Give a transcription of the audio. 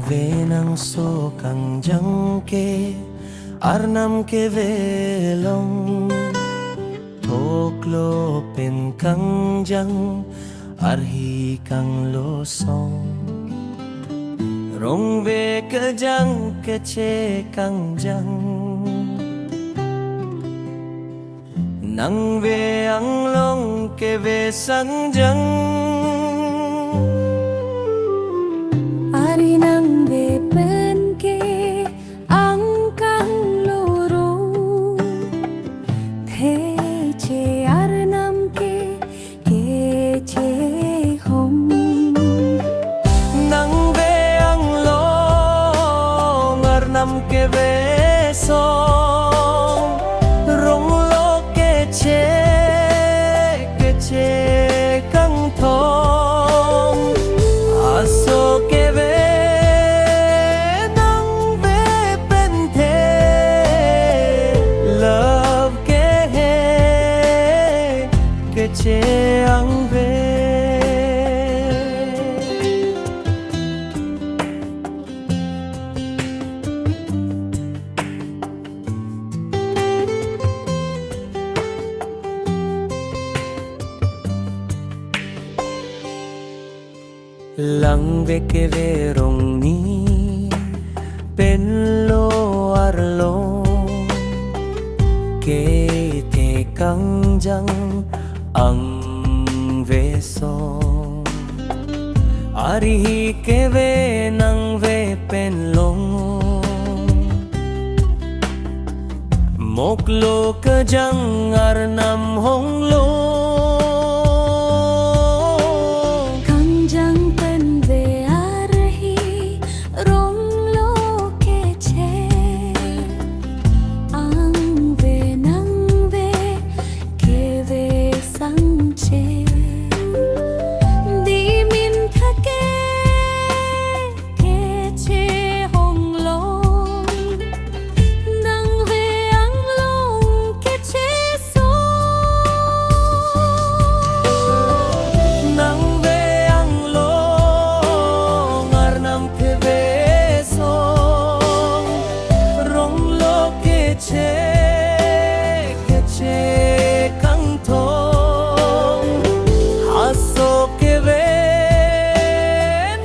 ve nang so kang jang ke arnam ke ve long thok lo pen kang jang arhi kang lo song rong ve ke jang ke che kang jang nang ve ang long ke ve sang jang ari nang ve pen ke ang kang loro the che ar nam ke che hom nang ve ang long ar nam ke ve song rong lo ke che kang thong aso ke ve nang ve pen the love ke che ang ve lang ve ke ve rong ni pen lo ar lo ke te kang jang ang ve song ari ke ve nang ve pen long mok lo ke jang ar nam hong lo